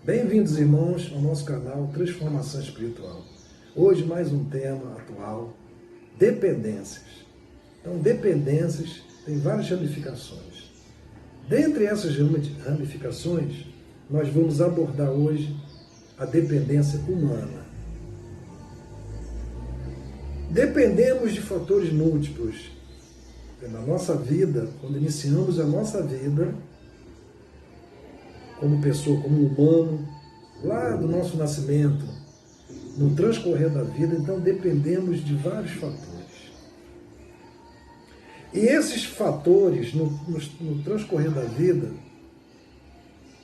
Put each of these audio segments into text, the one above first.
Bem-vindos, irmãos, ao nosso canal Transformação Espiritual. Hoje, mais um tema atual, dependências. Então, dependências têm várias ramificações. Dentre essas ramificações, nós vamos abordar hoje a dependência humana. Dependemos de fatores múltiplos. Na nossa vida, quando iniciamos a nossa vida, como pessoa, como humano, lá do nosso nascimento, no transcorrer da vida, então dependemos de vários fatores. E esses fatores, no transcorrer da vida,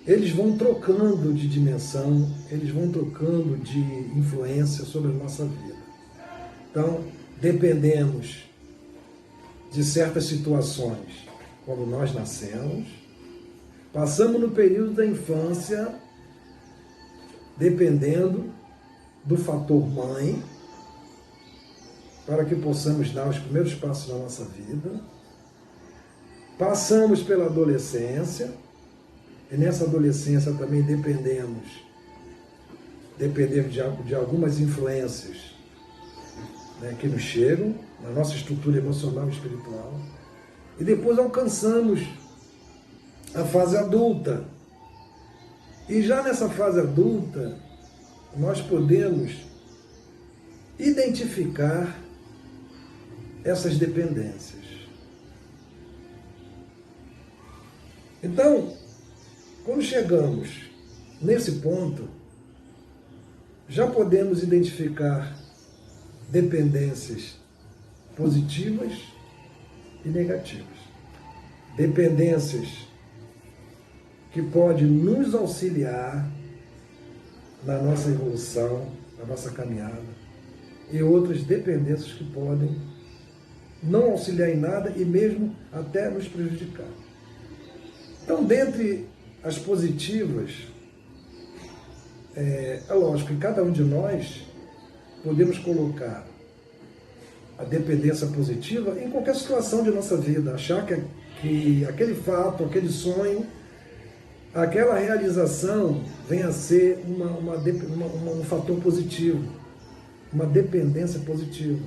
eles vão trocando de dimensão, eles vão trocando de influência sobre a nossa vida. Então, dependemos de certas situações quando nós nascemos, passamos no período da infância, dependendo do fator mãe, para que possamos dar os primeiros passos na nossa vida. Passamos pela adolescência, e nessa adolescência também dependemos de algumas influências, né, que nos chegam na nossa estrutura emocional e espiritual. E depois alcançamos a fase adulta. E já nessa fase adulta, nós podemos identificar essas dependências. Então, quando chegamos nesse ponto, já podemos identificar dependências positivas e negativas. Dependências que podem nos auxiliar na nossa evolução, na nossa caminhada, e outras dependências que podem não auxiliar em nada e mesmo até nos prejudicar. Então, dentre as positivas, é lógico que cada um de nós podemos colocar a dependência positiva em qualquer situação de nossa vida, achar que aquele fato, aquele sonho, aquela realização venha a ser um fator positivo, uma dependência positiva.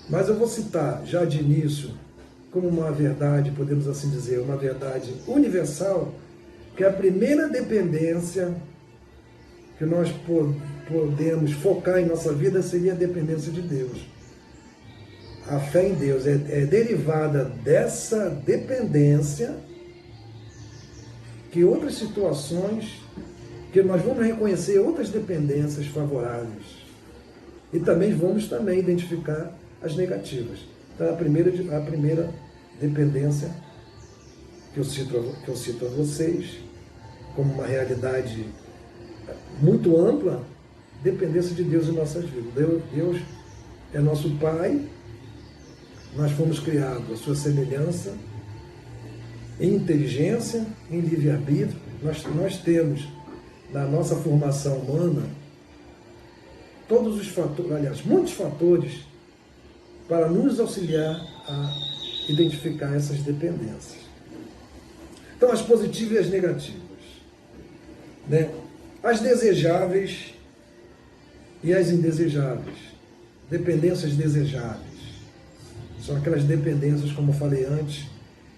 Mas eu vou citar já de início como uma verdade, podemos assim dizer, uma verdade universal, que a primeira dependência que nós podemos focar em nossa vida seria a dependência de Deus. A fé em Deus é derivada dessa dependência que outras situações, que nós vamos reconhecer outras dependências favoráveis. E também vamos identificar as negativas. Então, a primeira dependência que eu cito a vocês, como uma realidade muito ampla, dependência de Deus em nossas vidas. Deus é nosso Pai, nós fomos criados à sua semelhança, em inteligência, em livre-arbítrio. Nós temos, na nossa formação humana, todos os fatores, aliás, muitos fatores, para nos auxiliar a identificar essas dependências. Então, as positivas e as negativas, né? As desejáveis e as indesejáveis. Dependências desejáveis são aquelas dependências, como eu falei antes,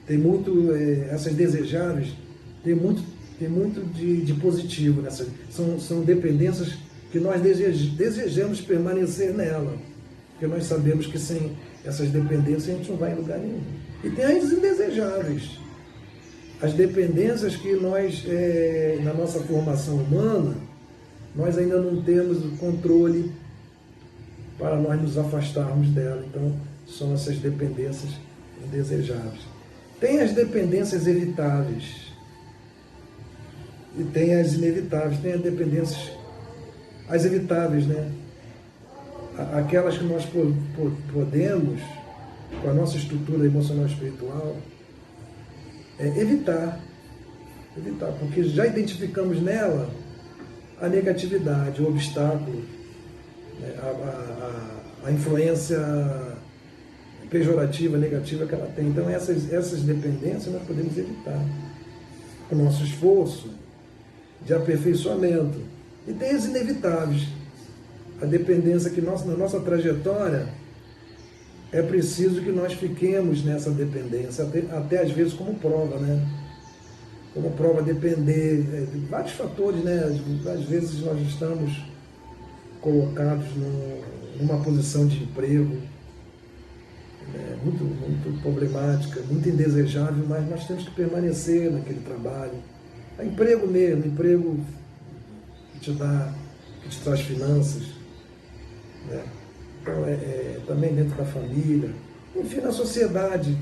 tem muito, essas desejáveis, tem muito de positivo nessas. São dependências que nós desejamos permanecer nela, porque nós sabemos que sem essas dependências a gente não vai em lugar nenhum. E tem as indesejáveis, as dependências que nós, na nossa formação humana, nós ainda não temos o controle para nós nos afastarmos dela. Então, são essas dependências indesejáveis. Tem as dependências evitáveis e tem as inevitáveis. Tem as dependências, as evitáveis, né? Aquelas que nós podemos, com a nossa estrutura emocional e espiritual, evitar, porque já identificamos nela a negatividade, o obstáculo, né? a influência pejorativa, negativa que ela tem. Então, essas dependências nós podemos evitar com o nosso esforço de aperfeiçoamento. E tem as inevitáveis. A dependência que na nossa trajetória é preciso que nós fiquemos nessa dependência, até às vezes como prova, né? Como prova depender de vários fatores, né? Às vezes nós estamos colocados numa posição de emprego muito problemática, muito indesejável, mas nós temos que permanecer naquele trabalho. É emprego mesmo, emprego que te traz finanças, né? Então, também dentro da família, enfim, na sociedade.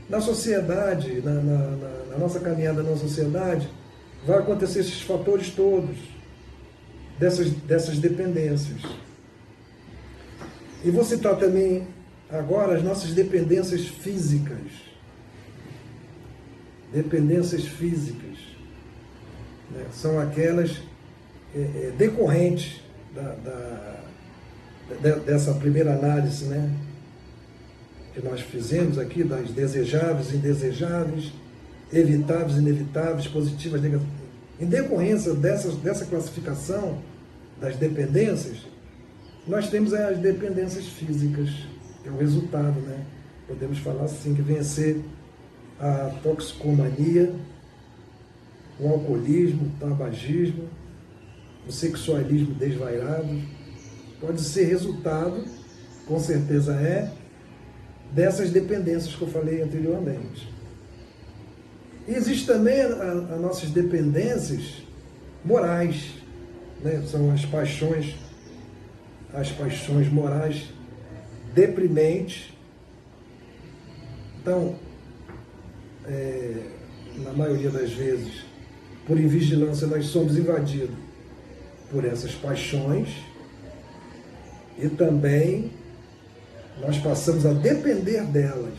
Na sociedade, na nossa caminhada na sociedade, vai acontecer esses fatores todos, dessas dependências. E vou citar também agora as nossas dependências físicas. Dependências físicas, né? São aquelas decorrentes dessa primeira análise, né, que nós fizemos aqui, das desejáveis, indesejáveis, evitáveis, inevitáveis, positivas, negativas. Em decorrência dessa classificação das dependências, nós temos as dependências físicas, que é o resultado, né? Podemos falar assim, que vem a ser a toxicomania, o alcoolismo, o tabagismo, o sexualismo desvairado. Pode ser resultado, com certeza dessas dependências que eu falei anteriormente. E existe também as nossas dependências morais, né? São as paixões morais deprimentes. Então, na maioria das vezes, por invigilância, nós somos invadidos por essas paixões e também nós passamos a depender dela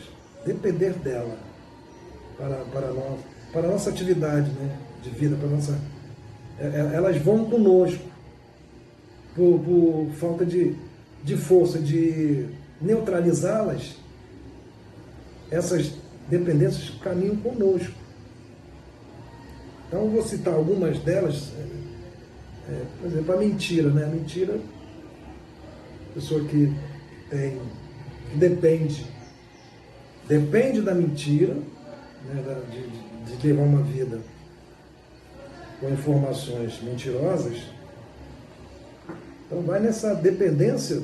para a nossa atividade, né, de vida, elas vão conosco por falta de força, de neutralizá-las. Essas dependências caminham conosco. Então, eu vou citar algumas delas. Por exemplo, a mentira, né? A mentira, pessoa que depende da mentira, né? De levar uma vida com informações mentirosas. Então, vai nessa dependência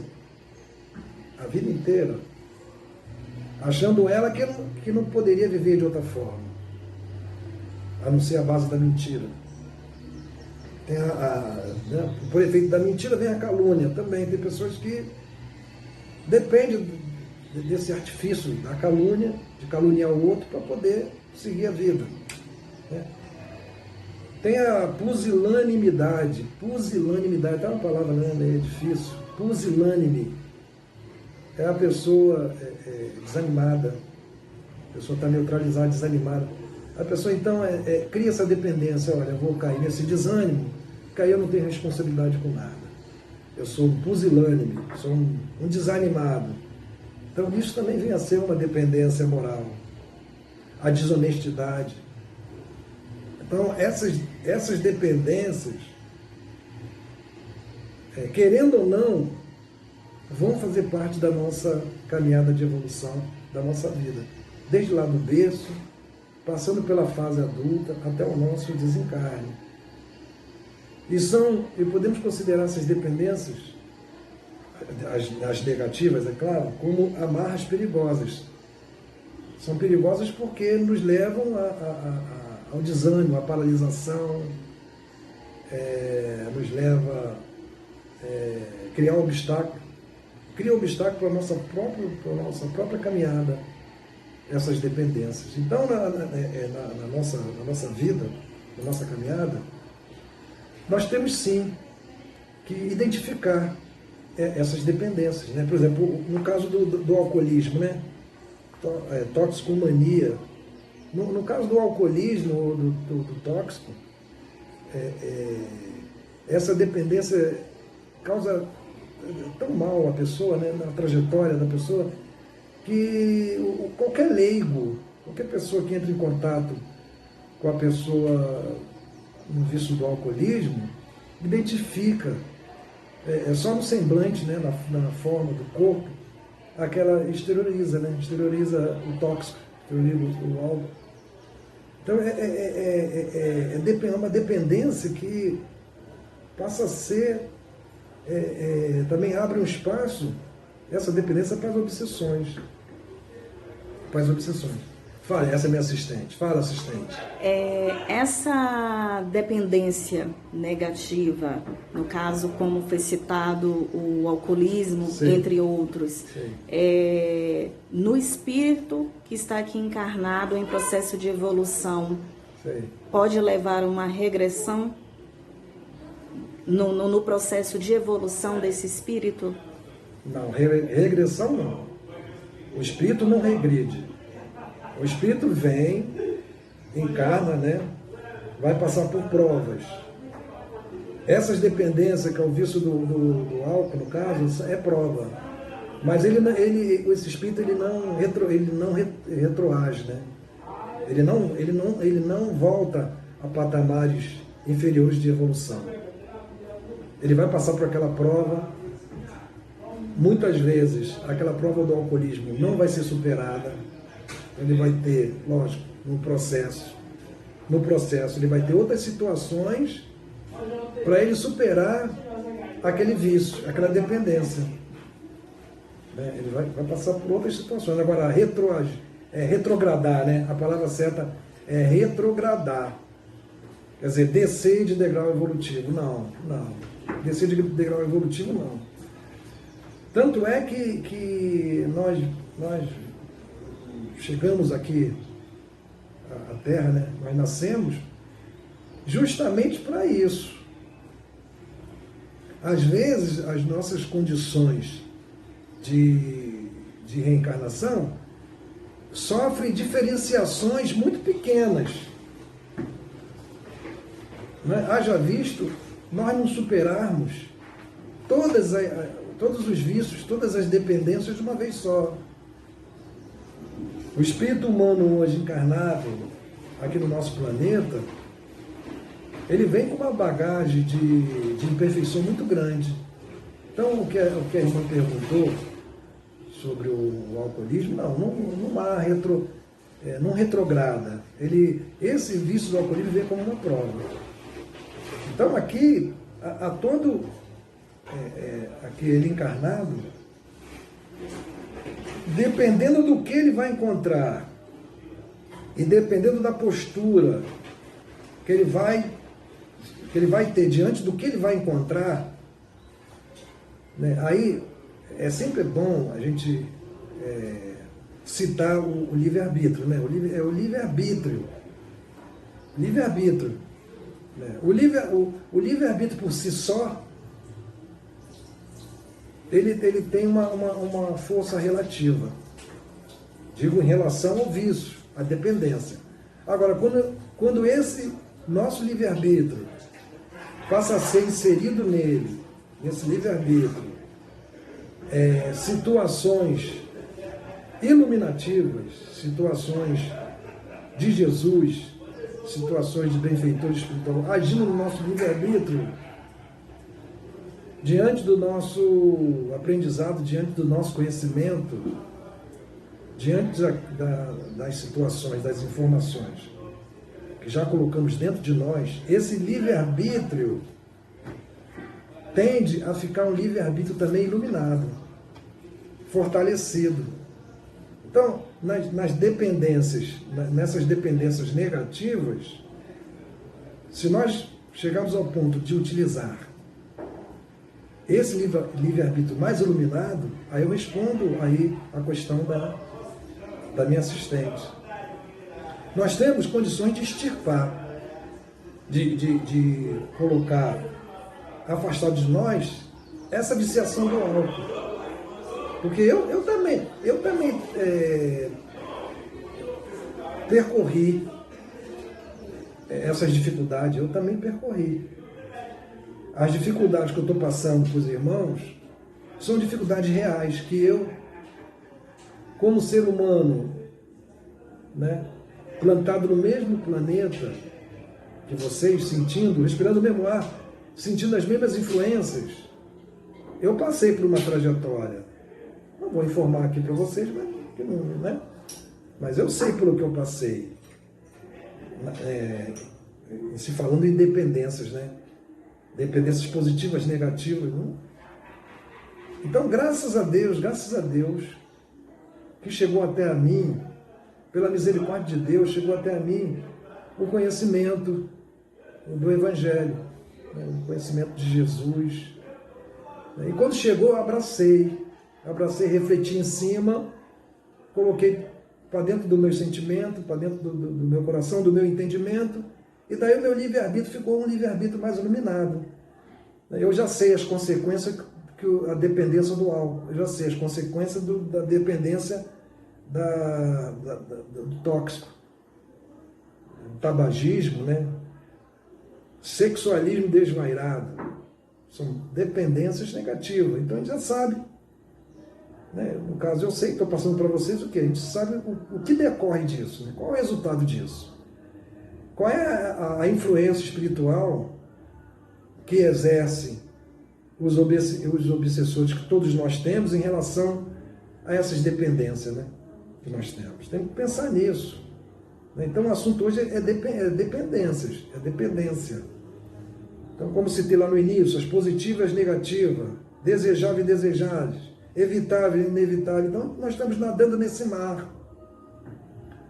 a vida inteira, achando ela que não poderia viver de outra forma, a não ser a base da mentira. Tem né, por efeito da mentira vem a calúnia também. Tem pessoas que dependem desse artifício da calúnia, de caluniar o outro para poder seguir a vida, né? Tem a pusilanimidade. Pusilanimidade é uma palavra, né, meio difícil. Pusilânime é a pessoa desanimada. A pessoa está neutralizada, desanimada. A pessoa, então, cria essa dependência. Olha, eu vou cair nesse desânimo, porque aí eu não tenho responsabilidade com nada. Eu sou um pusilânime, sou um desanimado. Então, isso também vem a ser uma dependência moral. A desonestidade. Então, essas dependências, querendo ou não, vão fazer parte da nossa caminhada de evolução, da nossa vida. Desde lá do berço, passando pela fase adulta, até o nosso desencarne. E podemos considerar essas dependências, as negativas, é claro, como amarras perigosas. São perigosas porque nos levam ao desânimo, à paralisação, nos leva a criar um obstáculo. Cria um obstáculo para a nossa própria caminhada, essas dependências. Então, na nossa vida, na nossa caminhada, nós temos sim que identificar essas dependências, né? Por exemplo, no caso do alcoolismo, né? Toxicomania. No caso do alcoolismo, do tóxico, essa dependência causa tão mal a pessoa, né, na trajetória da pessoa, que qualquer leigo, qualquer pessoa que entre em contato com a pessoa no vício do alcoolismo, identifica, só no semblante, né, na forma do corpo, aquela exterioriza, né? Exterioriza o tóxico, exterioriza o álcool. Então é uma dependência que passa a ser, também abre um espaço, essa dependência para as obsessões. Para as obsessões. Fala, essa é minha assistente. Fala, assistente. Essa dependência negativa, no caso, como foi citado, o alcoolismo, sim, entre outros, no espírito que está aqui encarnado em processo de evolução, sim, pode levar a uma regressão no processo de evolução desse espírito? Não, regressão não. O espírito não regride. O espírito vem, encarna, né? Vai passar por provas. Essas dependências, que é o vício do álcool, no caso, é prova. Mas esse espírito ele não retroage, né? Ele não volta a patamares inferiores de evolução. Ele vai passar por aquela prova. Muitas vezes, aquela prova do alcoolismo não vai ser superada. Ele vai ter, lógico, no processo ele vai ter outras situações para ele superar aquele vício, aquela dependência. Ele vai passar por outras situações. Agora, retrogradar, né? A palavra certa é retrogradar. Quer dizer, descer de degrau evolutivo. Não. Descer de degrau evolutivo, não. Tanto é que nós chegamos aqui à Terra, né? Nós nascemos justamente para isso. Às vezes, as nossas condições de reencarnação sofrem diferenciações muito pequenas. Haja visto nós não superarmos todos os vícios, todas as dependências de uma vez só. O espírito humano hoje encarnado aqui no nosso planeta, ele vem com uma bagagem de imperfeição muito grande. Então, o que a irmã perguntou sobre o alcoolismo, não retrograda. Esse vício do alcoolismo vem como uma prova. Então, aqui, a todo aquele encarnado, dependendo do que ele vai encontrar e dependendo da postura que ele vai ter diante do que ele vai encontrar, né, aí é sempre bom a gente citar o livre-arbítrio, né? O livre-arbítrio. Livre-arbítrio. Né? O livre-arbítrio por si só, ele tem uma força relativa. Digo, em relação ao vício, à dependência. Agora, quando esse nosso livre-arbítrio passa a ser inserido nesse livre-arbítrio, situações iluminativas, situações de Jesus, situações de benfeitor espiritual, agindo no nosso livre-arbítrio, diante do nosso aprendizado, diante do nosso conhecimento, diante das situações, das informações que já colocamos dentro de nós, esse livre-arbítrio tende a ficar um livre-arbítrio também iluminado, fortalecido. Então, nas dependências, nessas dependências negativas, se nós chegarmos ao ponto de utilizar esse livre-arbítrio mais iluminado, aí eu respondo aí a questão da minha assistente. Nós temos condições de extirpar, de colocar, afastar de nós essa viciação do álcool. Porque eu também percorri essas dificuldades, eu também percorri. As dificuldades que eu estou passando para os irmãos são dificuldades reais que eu, como ser humano, né, plantado no mesmo planeta que vocês, sentindo, respirando o mesmo ar, sentindo as mesmas influências. Eu passei por uma trajetória. Não vou informar aqui para vocês, né? Mas eu sei pelo que eu passei. Se falando em dependências, né? Dependências positivas, negativas. Não? Então, graças a Deus, que chegou até a mim, pela misericórdia de Deus, chegou até a mim o conhecimento do Evangelho, né? O conhecimento de Jesus. E quando chegou, eu abracei, refleti em cima, coloquei para dentro do meu sentimento, para dentro do meu coração, do meu entendimento, e daí o meu livre-arbítrio ficou um livre-arbítrio mais iluminado. Eu já sei as consequências a dependência do álcool, eu já sei as consequências da dependência do tóxico, o tabagismo, né? Sexualismo desvairado, são dependências negativas. Então a gente já sabe, né? No caso, eu sei que estou passando para vocês o que? A gente sabe o que decorre disso, né? Qual é o resultado disso? Qual é a influência espiritual que exerce os obsessores que todos nós temos em relação a essas dependências, né, que nós temos. Tem que pensar nisso. Então o assunto hoje é dependências, é dependência. Então, como citei lá no início, as positivas e as negativas, desejável e desejáveis, evitável e inevitável. Então nós estamos nadando nesse mar.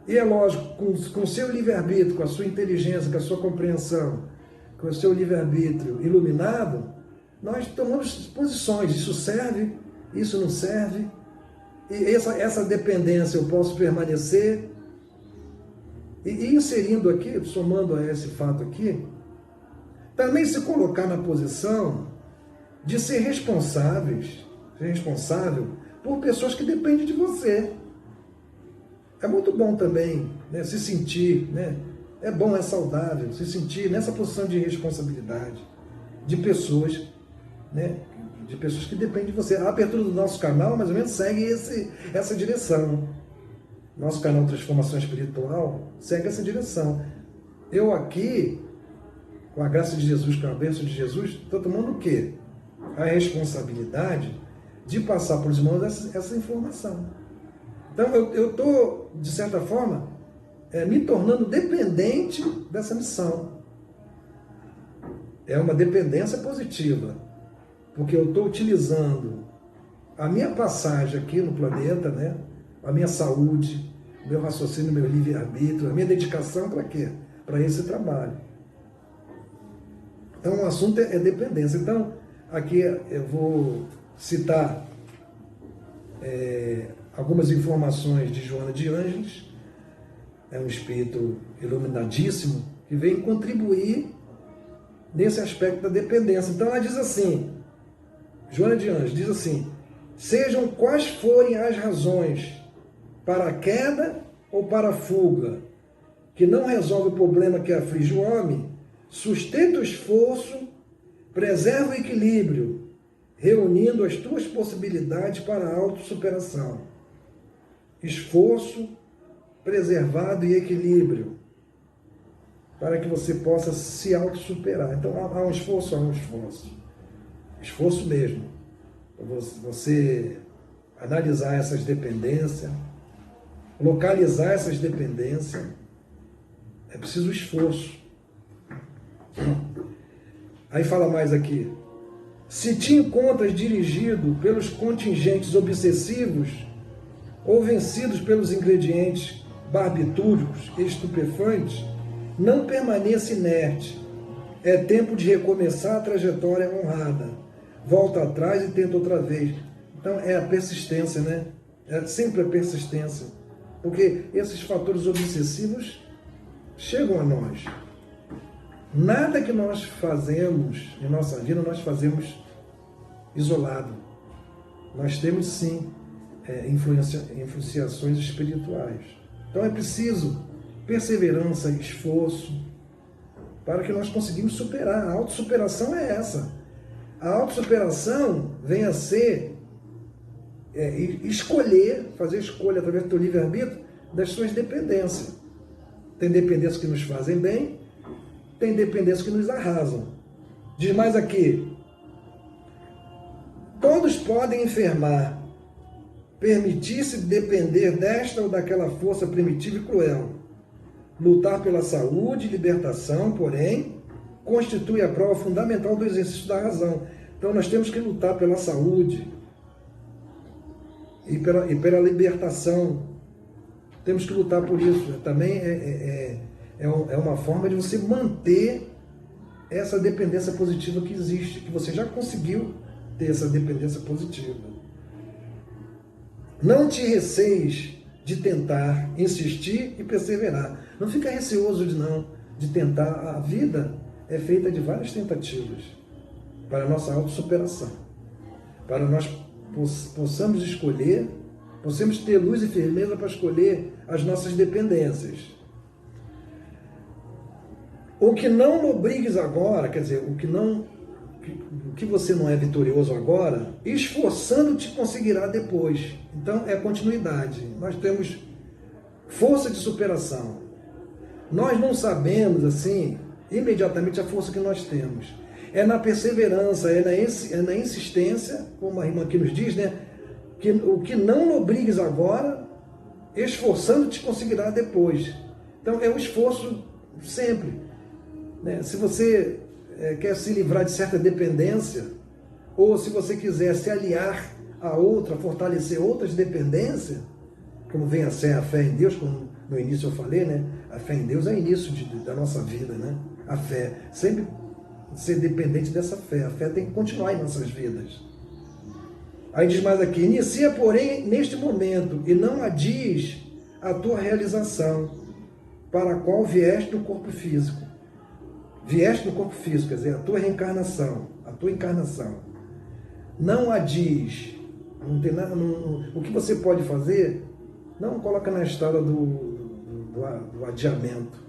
E é lógico, com o seu livre-arbítrio, com a sua inteligência, com a sua compreensão, com o seu livre-arbítrio iluminado, nós tomamos posições, isso serve, isso não serve, e essa dependência eu posso permanecer, e inserindo aqui, somando a esse fato aqui, também se colocar na posição de ser responsável por pessoas que dependem de você. É muito bom também, né, se sentir, né, é bom, é saudável, se sentir nessa posição de responsabilidade de pessoas, né, de pessoas que dependem de você. A abertura do nosso canal, mais ou menos, segue essa direção. Nosso canal Transformação Espiritual segue essa direção. Eu aqui, com a graça de Jesus, com a bênção de Jesus, estou tomando o quê? A responsabilidade de passar para os irmãos essa informação. Então, eu estou, de certa forma, me tornando dependente dessa missão. É uma dependência positiva, porque eu estou utilizando a minha passagem aqui no planeta, né? A minha saúde, meu raciocínio, meu livre-arbítrio, a minha dedicação para quê? Para esse trabalho. Então, o assunto é dependência. Então, aqui eu vou citar algumas informações de Joana de Ângeles, é um espírito iluminadíssimo, que vem contribuir nesse aspecto da dependência. Então ela diz assim, Joana de Ângeles diz assim: sejam quais forem as razões para a queda ou para a fuga, que não resolve o problema que aflige o homem, sustenta o esforço, preserva o equilíbrio, reunindo as tuas possibilidades para a autossuperação. Esforço, preservado e equilíbrio, para que você possa se autossuperar. Então há um esforço, esforço mesmo, você analisar essas dependências, localizar essas dependências, é preciso esforço. Aí fala mais aqui: se te encontras dirigido pelos contingentes obsessivos ou vencidos pelos ingredientes barbitúricos e estupefantes, não permaneça inerte. É tempo de recomeçar a trajetória honrada. Volta atrás e tenta outra vez. Então é a persistência, né? É sempre a persistência. Porque esses fatores obsessivos chegam a nós. Nada que nós fazemos em nossa vida, nós fazemos isolado. Nós temos sim influenciações espirituais. Então é preciso perseverança, esforço, para que nós conseguimos superar. A autossuperação é essa. A autossuperação vem a ser escolher, fazer escolha através do teu livre-arbítrio das suas dependências. Tem dependências que nos fazem bem, tem dependências que nos arrasam. Diz mais aqui: todos podem enfermar, permitir-se depender desta ou daquela força primitiva e cruel. Lutar pela saúde e libertação, porém, constitui a prova fundamental do exercício da razão. Então nós temos que lutar pela saúde e pela libertação. Temos que lutar por isso. Também é uma forma de você manter essa dependência positiva que existe, que você já conseguiu ter essa dependência positiva. Não te receis de tentar, insistir e perseverar. Não fica receoso de tentar. A vida é feita de várias tentativas para a nossa autossuperação, para nós possamos escolher, possamos ter luz e firmeza para escolher as nossas dependências. O que não obrigues agora, quer dizer, o que você não é vitorioso agora, esforçando-te conseguirá depois. Então é continuidade. Nós temos força de superação. Nós não sabemos assim imediatamente a força que nós temos. É na perseverança, é na insistência, como a irmã aqui nos diz, né? Que o que não obrigues agora, esforçando-te conseguirá depois. Então é o esforço sempre, né? Se você quer se livrar de certa dependência, ou se você quiser se aliar a outra, fortalecer outras dependências, como vem a ser a fé em Deus, como no início eu falei, né? A fé em Deus é o início da nossa vida, né? A fé, sempre ser dependente dessa fé. A fé tem que continuar em nossas vidas. Aí diz mais aqui: inicia, porém, neste momento, e não adies a tua realização, para a qual vieste no corpo físico. Vieste no corpo físico, quer dizer, a tua reencarnação, a tua encarnação. Não adies. Não tem nada, o que você pode fazer, não coloca na estrada do adiamento.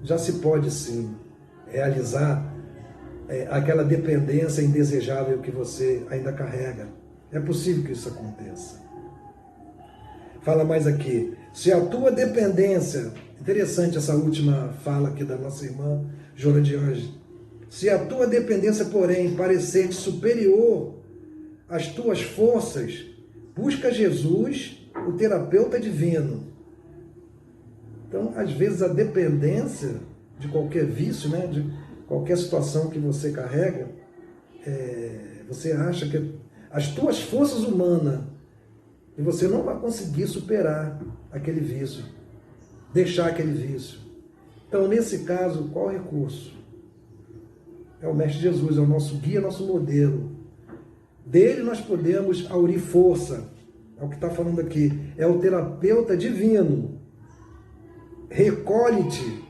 Já se pode, sim, realizar aquela dependência indesejável que você ainda carrega. É possível que isso aconteça. Fala mais aqui: se a tua dependência, interessante essa última fala aqui da nossa irmã Joana de Anjos, se a tua dependência, porém, parecer-te superior às tuas forças, busca Jesus, o terapeuta divino. Então, às vezes, a dependência de qualquer vício, né, de qualquer situação que você carrega, você acha que as tuas forças humanas, e você não vai conseguir superar aquele vício, deixar aquele vício. Então, nesse caso, qual recurso? É o Mestre Jesus, é o nosso guia, nosso modelo. Dele nós podemos aurir força. É o que está falando aqui. É o terapeuta divino. Recolhe-te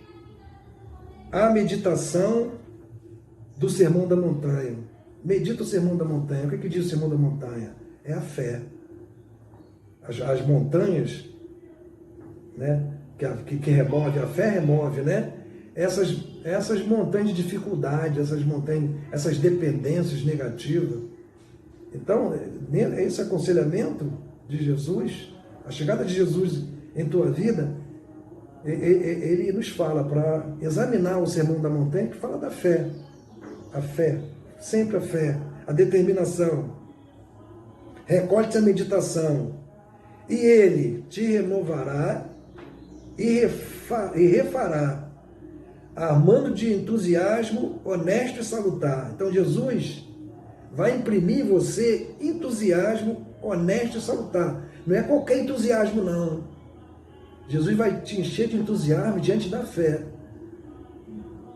à meditação do Sermão da Montanha. Medita o Sermão da Montanha. O que diz o Sermão da Montanha? É a fé. As montanhas, né, que remove, a fé remove, né? Essas montanhas de dificuldade, essas dependências negativas. Então, esse aconselhamento de Jesus, a chegada de Jesus em tua vida, ele nos fala para examinar o Sermão da Montanha, que fala da fé. A fé, sempre a fé, a determinação. Recolhe-te a meditação, e ele te renovará e refará, armando de entusiasmo honesto e salutar. Então Jesus vai imprimir em você entusiasmo honesto e salutar. Não é qualquer entusiasmo, não. Jesus vai te encher de entusiasmo diante da fé.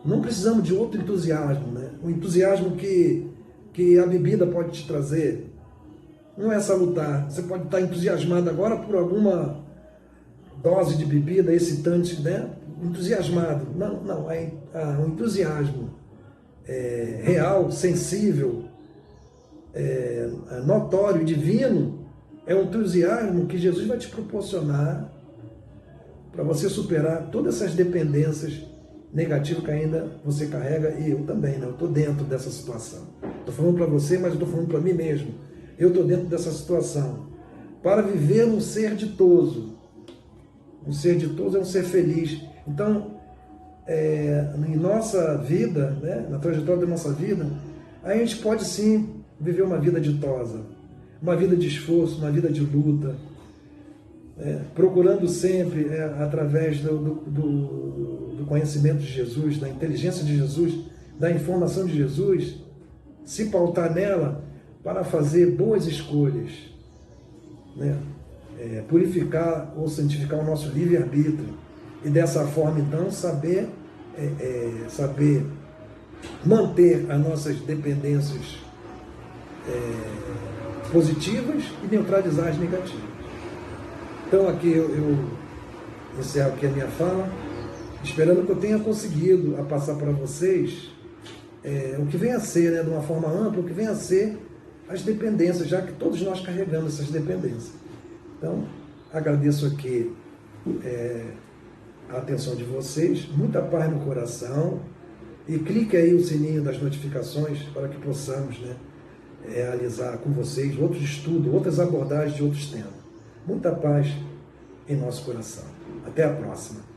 Não precisamos de outro entusiasmo, né? O entusiasmo que a bebida pode te trazer não é salutar. Você pode estar entusiasmado agora por alguma dose de bebida excitante, né? Entusiasmado. Não. O entusiasmo real, sensível, notório, divino, é um entusiasmo que Jesus vai te proporcionar para você superar todas essas dependências negativas que ainda você carrega, e eu também, né? Eu estou dentro dessa situação. Estou falando para você, mas estou falando para mim mesmo. Eu estou dentro dessa situação. Para viver um ser ditoso. Um ser ditoso é um ser feliz. Então, em nossa vida, né, na trajetória da nossa vida, a gente pode sim viver uma vida ditosa, uma vida de esforço, uma vida de luta, procurando sempre, através do conhecimento de Jesus, da inteligência de Jesus, da informação de Jesus, se pautar nela para fazer boas escolhas, né? Purificar ou santificar o nosso livre-arbítrio e dessa forma então saber manter as nossas dependências positivas e neutralizar as negativas. Então aqui eu encerro aqui a minha fala, esperando que eu tenha conseguido passar para vocês o que vem a ser, né, de uma forma ampla, o que vem a ser as dependências, já que todos nós carregamos essas dependências. Então, agradeço aqui a atenção de vocês, muita paz no coração, e clique aí o sininho das notificações para que possamos, né, realizar com vocês outros estudos, outras abordagens de outros temas. Muita paz em nosso coração. Até a próxima.